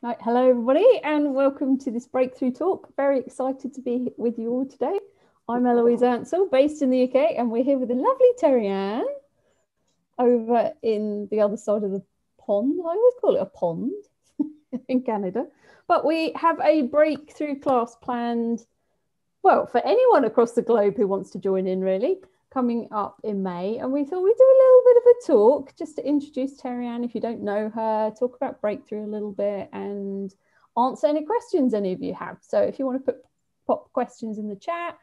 Right, hello everybody and welcome to this breakthrough talk. Very excited to be with you all today. I'm Eloise Ansell, based in the UK, and we're here with the lovely Terryann over in the other side of the pond. I always call it a pond in Canada. But we have a breakthrough class planned, well, for anyone across the globe who wants to join in, really, coming up in May. And we thought we'd do a little bit of a talk just to introduce Terryann if you don't know her, talk about breakthrough a little bit and answer any questions any of you have. So if you want to pop questions in the chat,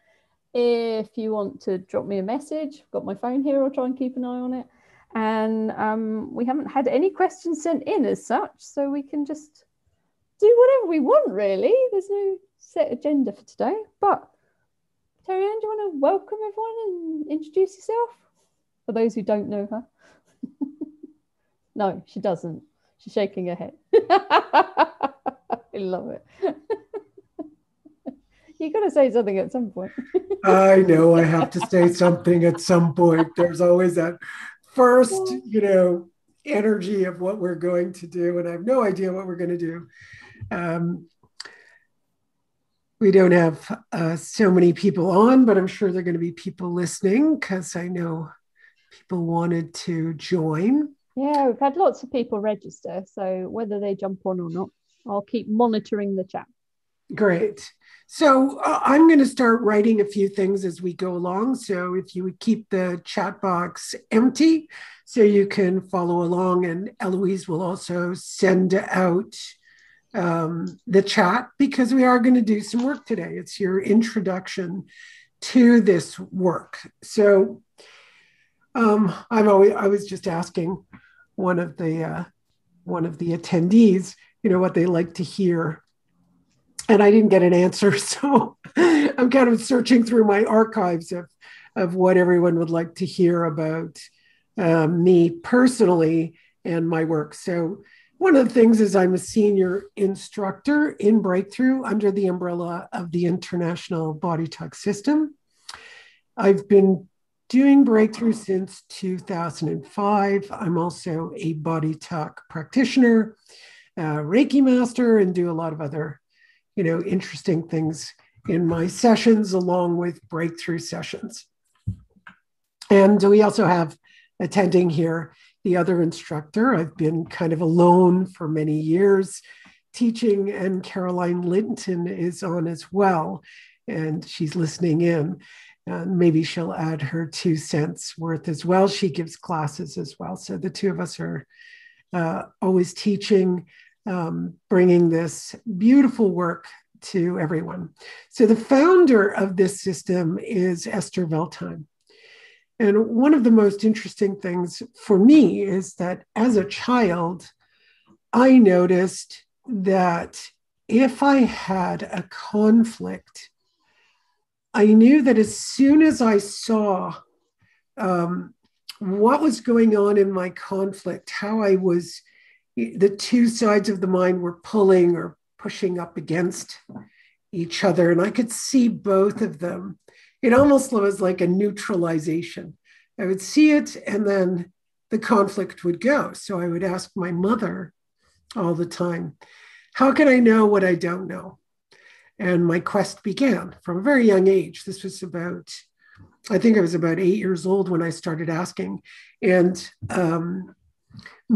if you want to drop me a message, I've got my phone here, I'll try and keep an eye on it. And we haven't had any questions sent in as such, so we can just do whatever we want, really. There's no set agenda for today. But Terryann, do you want to welcome everyone and introduce yourself? For those who don't know her. No, she doesn't. She's shaking her head. I love it. You've got to say something at some point. I know I have to say something at some point. There's always that first, energy of what we're going to do, and I have no idea what we're going to do. We don't have so many people on, but I'm sure there are going to be people listening because I know people wanted to join. Yeah, we've had lots of people register, so whether they jump on or not, I'll keep monitoring the chat. Great. So I'm going to start writing a few things as we go along. So if you would keep the chat box empty so you can follow along, and Eloise will also send out the chat because we are going to do some work today. It's your introduction to this work. So I was just asking one of the attendees, what they like to hear, and I didn't get an answer. So I'm kind of searching through my archives of what everyone would like to hear about me personally and my work. So one of the things is I'm a senior instructor in Breakthrough under the umbrella of the International Body Talk System. I've been doing Breakthrough since 2005. I'm also a body talk practitioner, Reiki master, and do a lot of other, interesting things in my sessions along with Breakthrough sessions. And we also have attending here the other instructor. I've been kind of alone for many years teaching, and Caroline Linton is on as well, and she's listening in. And maybe she'll add her 2 cents worth as well. She gives classes as well. So the two of us are always teaching, bringing this beautiful work to everyone. So the founder of this system is Esther Veltheim. And one of the most interesting things for me is that as a child, I noticed that if I had a conflict, I knew that as soon as I saw what was going on in my conflict, how the two sides of the mind were pulling or pushing up against each other, and I could see both of them. It almost was like a neutralization. I would see it, and then the conflict would go. So I would ask my mother all the time, how can I know what I don't know? And my quest began from a very young age. This was I think I was about 8 years old when I started asking. And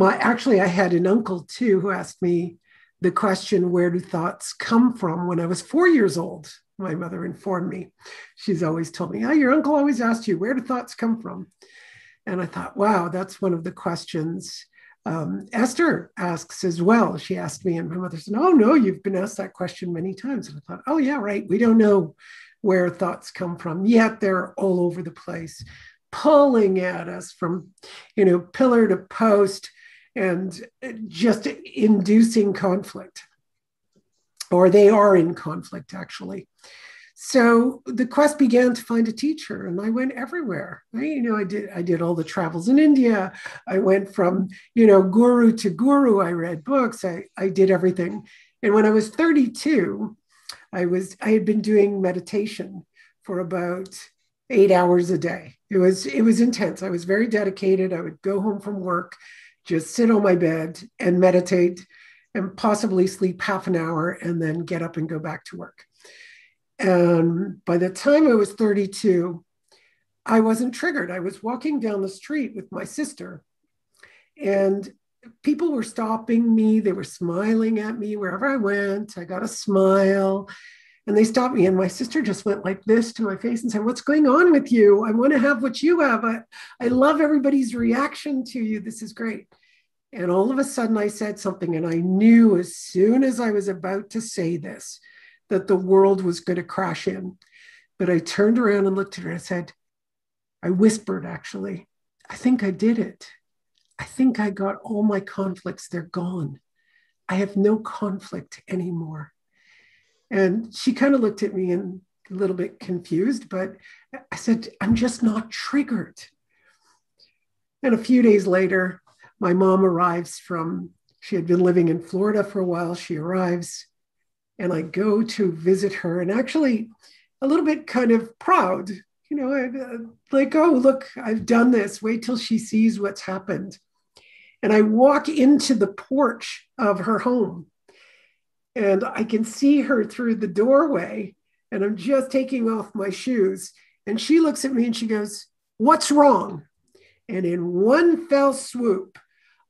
actually, I had an uncle too who asked me the question, where do thoughts come from? When I was 4 years old, my mother informed me. She's always told me, your uncle always asked you, where do thoughts come from? And I thought, wow, that's one of the questions Esther asks as well. She asked me, and my mother said, oh, no, you've been asked that question many times. And I thought, oh, yeah, right. We don't know where thoughts come from, yet they're all over the place, pulling at us from, pillar to post and just inducing conflict. Or they are in conflict, actually. So the quest began to find a teacher, and I went everywhere. I did all the travels in India. I went from, guru to guru. I read books. I did everything. And when I was 32, I had been doing meditation for about 8 hours a day. It was intense. I was very dedicated. I would go home from work, just sit on my bed and meditate and possibly sleep half an hour and then get up and go back to work. And by the time I was 32, I wasn't triggered. I was walking down the street with my sister, and people were stopping me. They were smiling at me wherever I went. I got a smile, and they stopped me. And my sister just went like this to my face and said, "What's going on with you? I want to have what you have. I love everybody's reaction to you. This is great." And all of a sudden I said something, and I knew as soon as I was about to say this, that the world was going to crash in. But I turned around and looked at her and I said, I whispered, actually, "I think I did it. I think I got all my conflicts. They're gone. I have no conflict anymore." And she kind of looked at me and a little bit confused, but I said, "I'm just not triggered." And a few days later, my mom arrives she had been living in Florida for a while. She arrives, and I go to visit her, and actually a little bit kind of proud, like, "Oh, look, I've done this. Wait till she sees what's happened." And I walk into the porch of her home, and I can see her through the doorway, and I'm just taking off my shoes. And she looks at me and she goes, "What's wrong?" And in one fell swoop,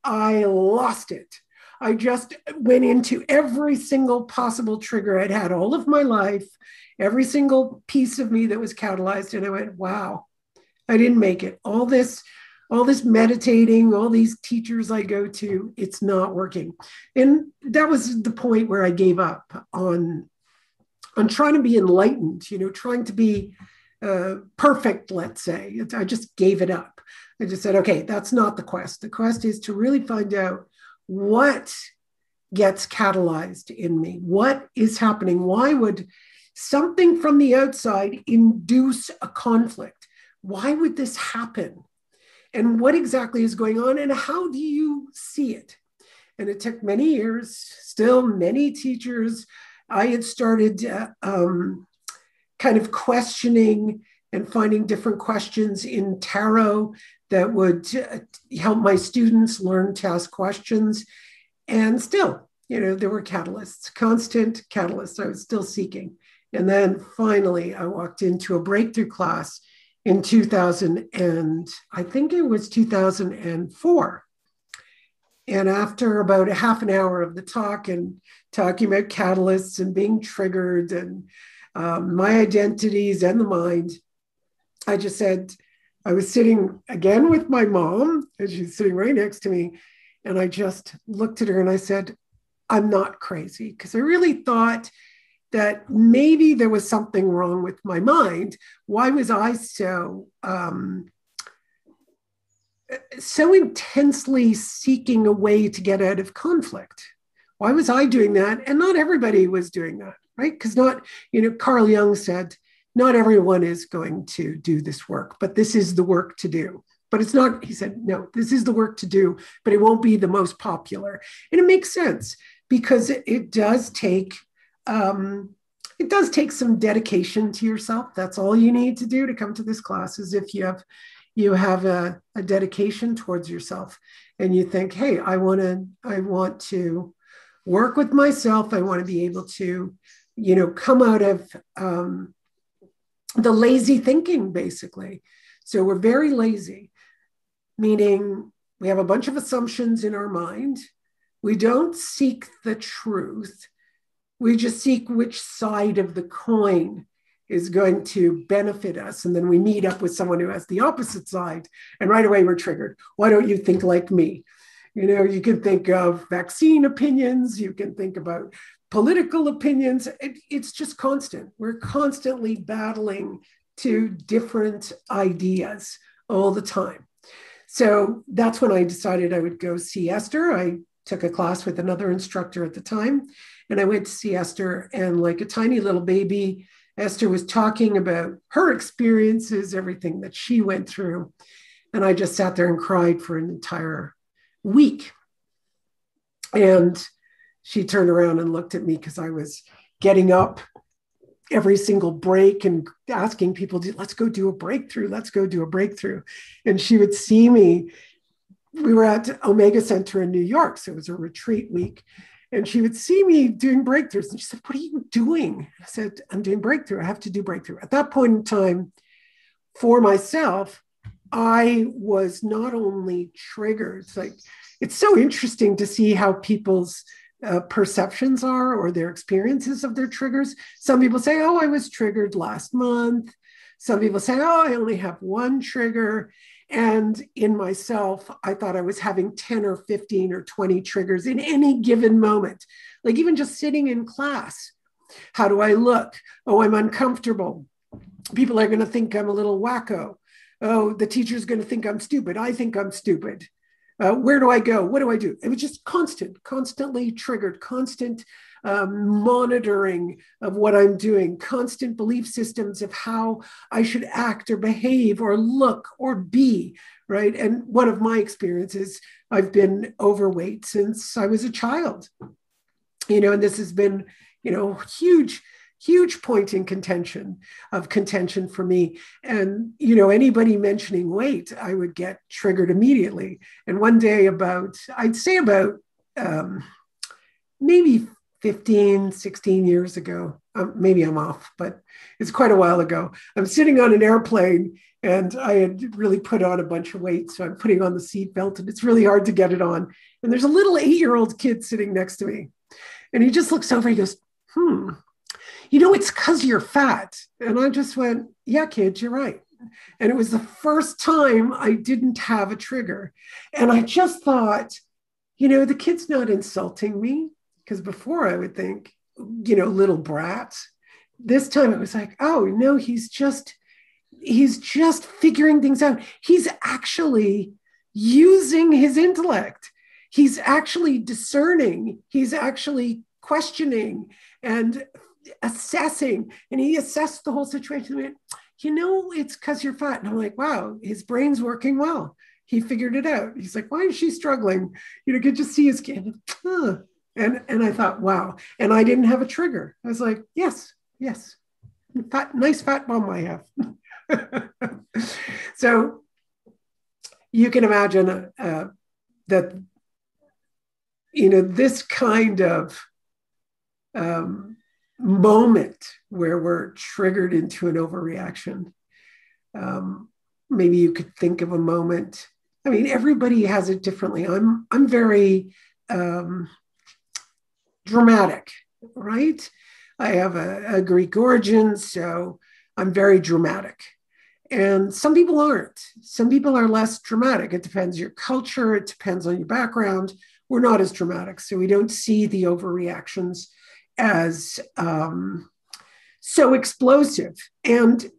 I lost it. I just went into every single possible trigger I'd had all of my life, every single piece of me that was catalyzed. And I went, wow, I didn't make it. All this meditating, all these teachers I go to, it's not working. And that was the point where I gave up on trying to be enlightened, trying to be perfect, let's say. I just gave it up. I just said, okay, that's not the quest. The quest is to really find out what gets catalyzed in me. What is happening? Why would something from the outside induce a conflict? Why would this happen? And what exactly is going on? And how do you see it? And it took many years, still many teachers. I had started kind of questioning and finding different questions in tarot that would help my students learn to ask questions. And still, there were catalysts, constant catalysts. I was still seeking. And then finally, I walked into a breakthrough class in 2000, and I think it was 2004. And after about a half an hour of the talk and talking about catalysts and being triggered and my identities and the mind, I just said, I was sitting again with my mom, and she's sitting right next to me. And I just looked at her and I said, "I'm not crazy." Because I really thought that maybe there was something wrong with my mind. Why was I so intensely seeking a way to get out of conflict? Why was I doing that? And not everybody was doing that, right? Because Carl Jung said, not everyone is going to do this work, but this is the work to do. But it's not, he said, no, this is the work to do, but it won't be the most popular. And it makes sense because it does take some dedication to yourself. That's all you need to do to come to this class, is if you have a dedication towards yourself and you think, hey, I want to work with myself. I want to be able to, come out of the lazy thinking, basically. So we're very lazy, meaning we have a bunch of assumptions in our mind. We don't seek the truth. We just seek which side of the coin is going to benefit us. And then we meet up with someone who has the opposite side, and right away we're triggered. Why don't you think like me? You can think of vaccine opinions. You can think about political opinions. It's just constant. We're constantly battling to different ideas all the time. So that's when I decided I would go see Esther. I took a class with another instructor at the time, and I went to see Esther, and like a tiny little baby, Esther was talking about her experiences, everything that she went through. And I just sat there and cried for an entire week. And she turned around and looked at me because I was getting up every single break and asking people, let's go do a breakthrough. Let's go do a breakthrough. And she would see me. We were at Omega Center in New York. So it was a retreat week. And she would see me doing breakthroughs. And she said, what are you doing? I said, I'm doing breakthrough. I have to do breakthrough. At that point in time, for myself, I was not only triggered, it's so interesting to see how people's perceptions are or their experiences of their triggers. Some people say, oh, I was triggered last month. Some people say, oh, I only have one trigger. And in myself, I thought I was having 10 or 15 or 20 triggers in any given moment. Like even just sitting in class, how do I look? Oh, I'm uncomfortable. People are going to think I'm a little wacko. Oh, the teacher's going to think I'm stupid. I think I'm stupid. Where do I go? What do I do? It was just constantly triggered, constant monitoring of what I'm doing, constant belief systems of how I should act or behave or look or be, right? And one of my experiences, I've been overweight since I was a child, and this has been, huge point in contention for me. And, anybody mentioning weight, I would get triggered immediately. And one day I'd say about maybe 15, 16 years ago, maybe I'm off, but it's quite a while ago. I'm sitting on an airplane and I had really put on a bunch of weight. So I'm putting on the seatbelt and it's really hard to get it on. And there's a little 8-year-old kid sitting next to me. And he just looks over, he goes, it's because you're fat. And I just went, yeah, kid, you're right. And it was the first time I didn't have a trigger. And I just thought, the kid's not insulting me. Because before I would think, little brat. This time it was like, oh, no, he's just figuring things out. He's actually using his intellect. He's actually discerning. He's actually questioning and assessing. And he assessed the whole situation. And it's because you're fat. And I'm like, wow, his brain's working well. He figured it out. He's like, why is she struggling? Could just see his kid. And I thought, wow. And I didn't have a trigger. I was like, yes. Nice fat bum I have. So you can imagine that, this kind of moment where we're triggered into an overreaction. Maybe you could think of a moment. I mean, everybody has it differently. I'm very dramatic, right? I have a Greek origin, so I'm very dramatic. And some people aren't. Some people are less dramatic. It depends your culture. It depends on your background. We're not as dramatic, so we don't see the overreactions as so explosive. And,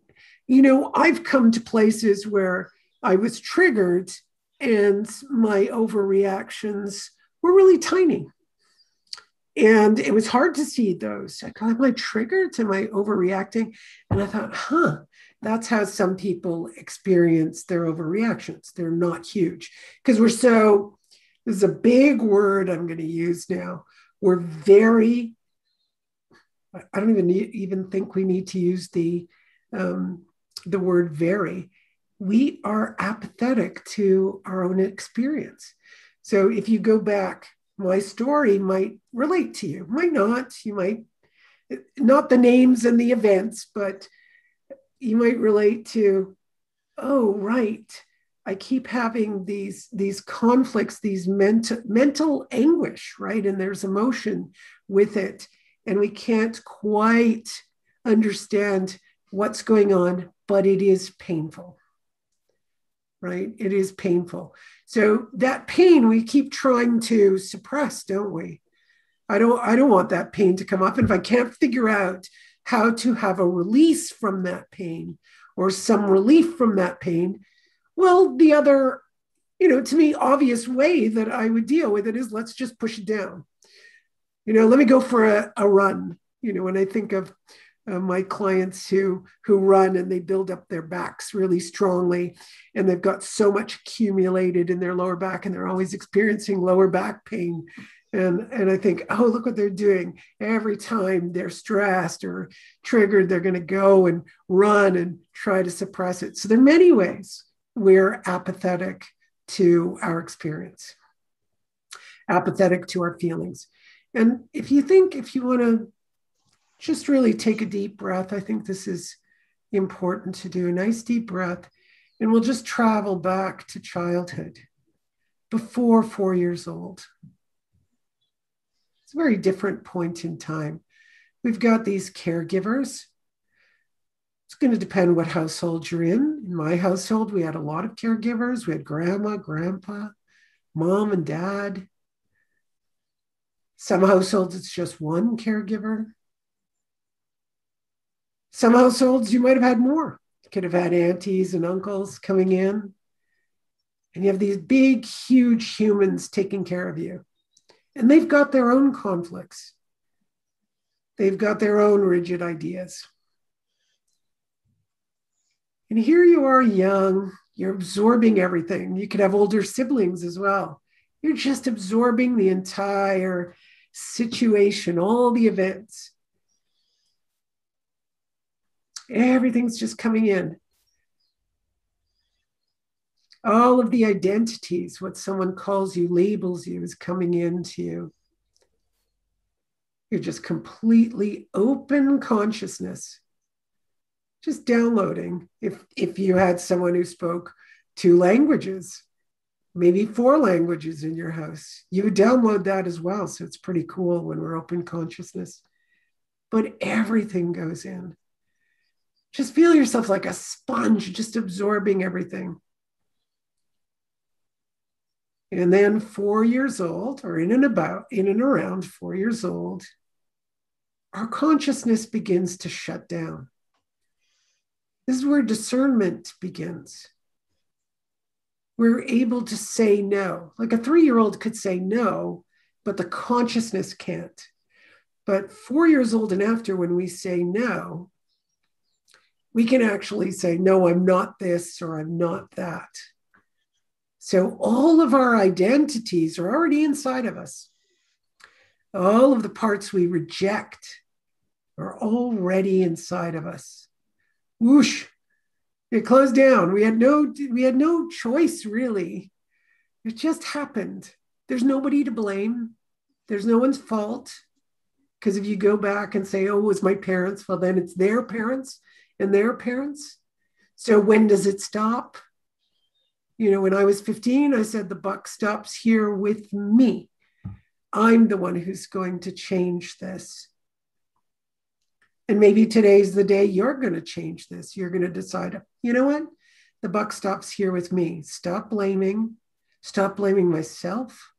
I've come to places where I was triggered and my overreactions were really tiny. And it was hard to see those. Like, am I triggered? Am I overreacting? And I thought, that's how some people experience their overreactions. They're not huge because this is a big word I'm going to use now. We're very, I don't even think we need to use the word very. We are apathetic to our own experience. So if you go back, my story might relate to you, might not. You might, not the names and the events, but you might relate to, oh, right. I keep having these conflicts, these mental anguish, right? And there's emotion with it. And we can't quite understand what's going on, but it is painful, right? It is painful. So that pain we keep trying to suppress, don't we? I don't want that pain to come up. And if I can't figure out how to have a release from that pain or some relief from that pain, well, the other, to me, obvious way that I would deal with it is let's just push it down. Let me go for a run. When I think of my clients who run and they build up their backs really strongly and they've got so much accumulated in their lower back and they're always experiencing lower back pain. And I think, oh, look what they're doing. Every time they're stressed or triggered, they're going to go and run and try to suppress it. So there are many ways we're apathetic to our experience, apathetic to our feelings. And if you want to just really take a deep breath, I think this is important to do. A nice deep breath. And we'll just travel back to childhood, before 4 years old. It's a very different point in time. We've got these caregivers. It's going to depend what household you're in. In my household, we had a lot of caregivers. We had grandma, grandpa, mom, and dad. Some households, it's just one caregiver. Some households, you might have had more. You could have had aunties and uncles coming in. And you have these big, huge humans taking care of you. And they've got their own conflicts. They've got their own rigid ideas. And here you are young, you're absorbing everything. You could have older siblings as well. You're just absorbing the entire situation, all the events. Everything's just coming in. All of the identities, what someone calls you, labels you, is coming into you. You're just completely open consciousness, just downloading. If you had someone who spoke 2 languages, maybe 4 languages in your house, you would download that as well. So it's pretty cool when we're open consciousness. But everything goes in. Just feel yourself like a sponge, just absorbing everything. And then 4 years old, or in and around 4 years old, our consciousness begins to shut down. This is where discernment begins. We're able to say no. Like a 3-year-old could say no, but the consciousness can't. But 4 years old and after, when we say no, we can actually say, no, I'm not this, or I'm not that. So all of our identities are already inside of us. All of the parts we reject are already inside of us. Whoosh, it closed down. We had no choice, really. It just happened. There's nobody to blame. There's no one's fault. Because if you go back and say, oh, it was my parents, well, then it's their parents and their parents. So when does it stop? When I was 15, I said, the buck stops here with me. I'm the one who's going to change this. And maybe today's the day you're going to change this. You're going to decide, you know what? The buck stops here with me. Stop blaming. Stop blaming myself.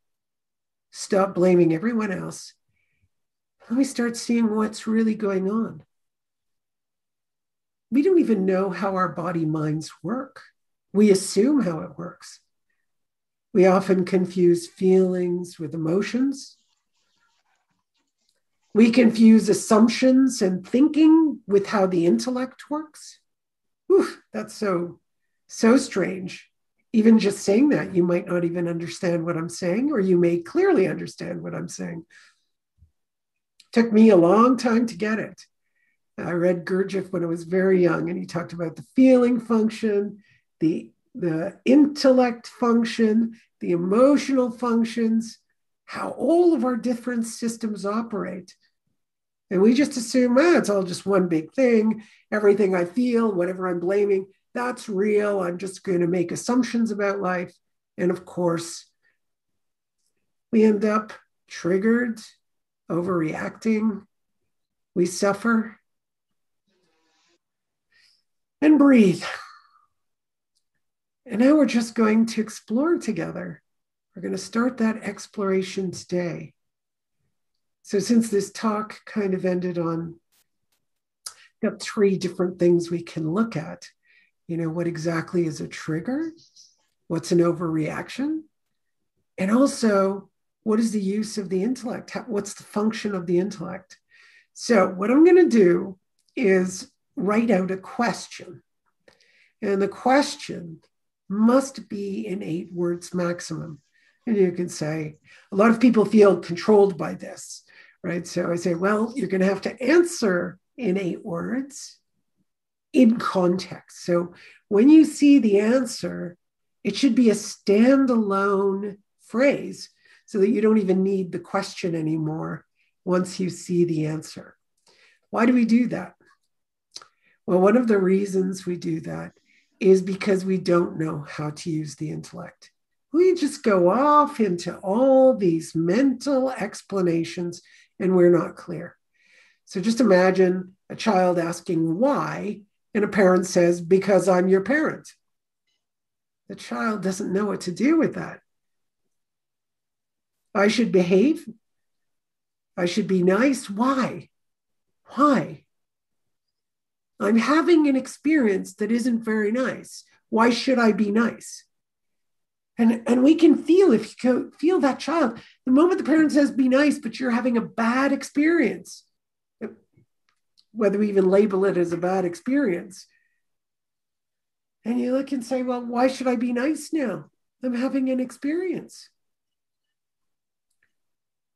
Stop blaming everyone else. Let me start seeing what's really going on. We don't even know how our body minds work. We assume how it works. We often confuse feelings with emotions. We confuse assumptions and thinking with how the intellect works. Whew, that's so strange. Even just saying that, you might not even understand what I'm saying, or you may clearly understand what I'm saying. Took me a long time to get it. I read Gurdjieff when I was very young, and he talked about the feeling function, the intellect function, the emotional functions, how all of our different systems operate. And we just assume, it's all just one big thing. Everything I feel, whatever I'm blaming, that's real. I'm just going to make assumptions about life. And of course, we end up triggered, overreacting. We suffer. And breathe. And now we're just going to explore together. We're going to start that exploration today. So since this talk kind of ended on, got 3 different things we can look at. What exactly is a trigger? What's an overreaction? And also, what is the use of the intellect? What's the function of the intellect? So what I'm going to do is write out a question. And the question must be in 8 words maximum. And you can say, a lot of people feel controlled by this, right? So I say, well, you're going to have to answer in 8 words in context. So when you see the answer, it should be a standalone phrase. so that you don't even need the question anymore once you see the answer. Why do we do that? Well, one of the reasons we do that is because we don't know how to use the intellect. We just go off into all these mental explanations and we're not clear. So just imagine a child asking why, and a parent says, because I'm your parent. The child doesn't know what to do with that. I should behave. I should be nice. Why? Why? I'm having an experience that isn't very nice. Why should I be nice? And we can feel, if you feel that child, the moment the parent says be nice, but you're having a bad experience, whether we even label it as a bad experience. And you look and say, well, why should I be nice now? I'm having an experience.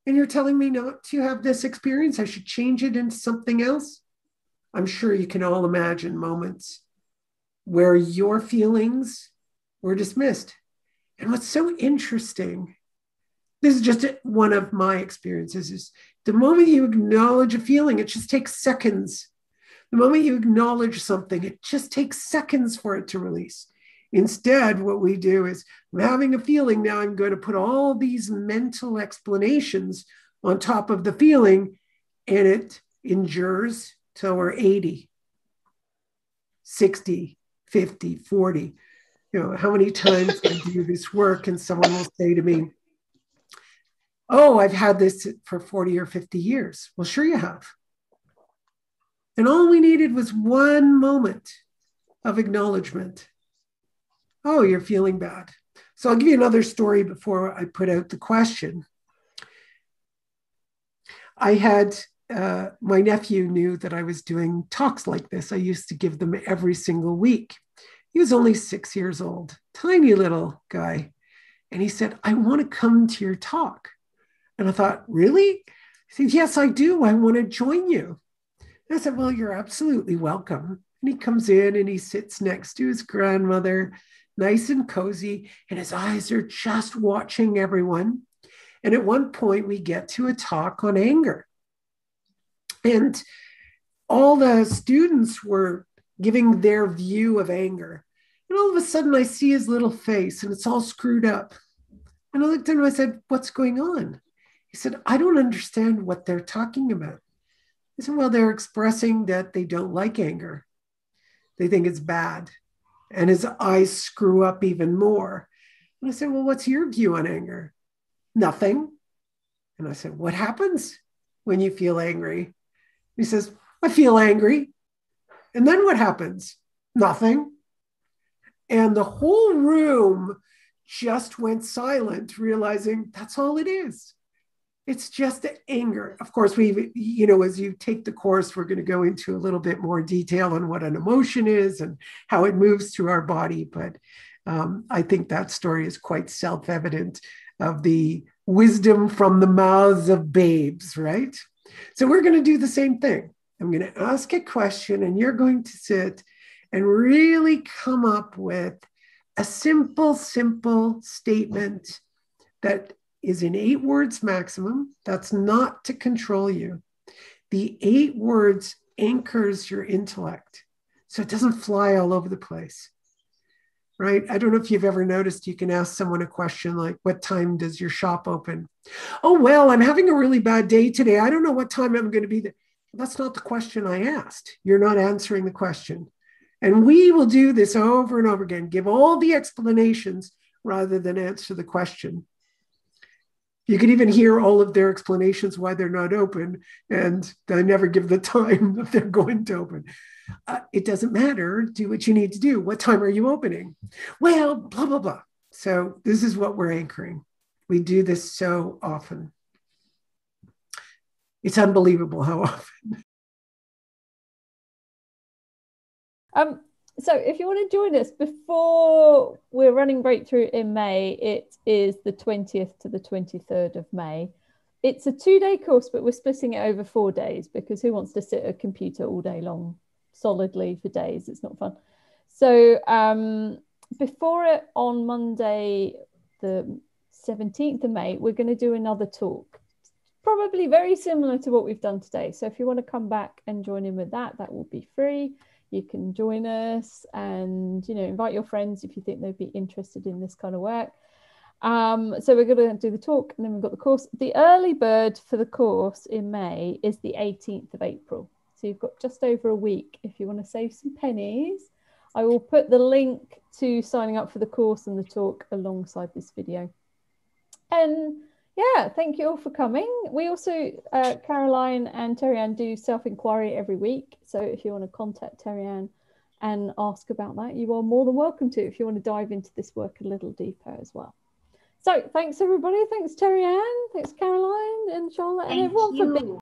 And you're telling me not to have this experience. I should change it into something else. I'm sure you can all imagine moments where your feelings were dismissed. And what's so interesting, this is just one of my experiences, is the moment you acknowledge a feeling, it just takes seconds. The moment you acknowledge something, it just takes seconds for it to release. Instead, what we do is, I'm having a feeling, now I'm going to put all these mental explanations on top of the feeling, and it endures till we're 80, 60, 50, 40. You know, how many times I do this work and someone will say to me, oh, I've had this for 40 or 50 years. Well, sure you have. And all we needed was one moment of acknowledgement. Oh, you're feeling bad. So I'll give you another story before I put out the question. I had, my nephew knew that I was doing talks like this. I used to give them every single week. He was only 6 years old, tiny little guy. And he said, I want to come to your talk. And I thought, really? He said, yes, I do. I want to join you. And I said, well, you're absolutely welcome. And he comes in and he sits next to his grandmother, nice and cozy, and his eyes are just watching everyone. And at one point, we get to a talk on anger. And all the students were giving their view of anger. And all of a sudden, I see his little face and it's all screwed up. And I looked at him and I said, what's going on? He said, I don't understand what they're talking about. I said, well, they're expressing that they don't like anger. They think it's bad. And his eyes screw up even more. And I said, well, what's your view on anger? Nothing. And I said, what happens when you feel angry? He says, I feel angry. And then what happens? Nothing. And the whole room just went silent, realizing that's all it is. It's just anger. Of course, we, as you take the course, we're going to go into a little bit more detail on what an emotion is and how it moves through our body. But I think that story is quite self-evident of the wisdom from the mouths of babes, right? So we're going to do the same thing. I'm going to ask a question and you're going to sit and really come up with a simple statement that is in 8 words maximum. That's not to control you. The 8 words anchors your intellect, so it doesn't fly all over the place, right? I don't know if you've ever noticed, you can ask someone a question like, what time does your shop open? Oh, well, I'm having a really bad day today. I don't know what time I'm going to be there. That's not the question I asked. You're not answering the question. And we will do this over and over again, give all the explanations rather than answer the question. You can even hear all of their explanations why they're not open, and they never give the time that they're going to open. It doesn't matter. Do what you need to do. What time are you opening? Well, blah, blah, blah. So this is what we're anchoring. We do this so often. It's unbelievable how often. So if you want to join us before we're running Breakthrough in May, it is the 20th to the 23rd of May. It's a 2-day course, but we're splitting it over 4 days because who wants to sit at a computer all day long solidly for days? It's not fun. So before it, on Monday, the 17th of May, we're going to do another talk, probably very similar to what we've done today. So if you want to come back and join in with that, that will be free. You can join us and, you know, invite your friends if you think they'd be interested in this kind of work. So we're going to do the talk, and then we've got the course. The early bird for the course in May is the 18th of April. So you've got just over a week if you want to save some pennies. I will put the link to signing up for the course and the talk alongside this video. And yeah, thank you all for coming. We also, Caroline and Terryann, do self-inquiry every week. So if you want to contact Terryann and ask about that, you are more than welcome to, if you want to dive into this work a little deeper as well. So thanks everybody. Thanks Terryann, thanks Caroline and Charlotte, and everyone for being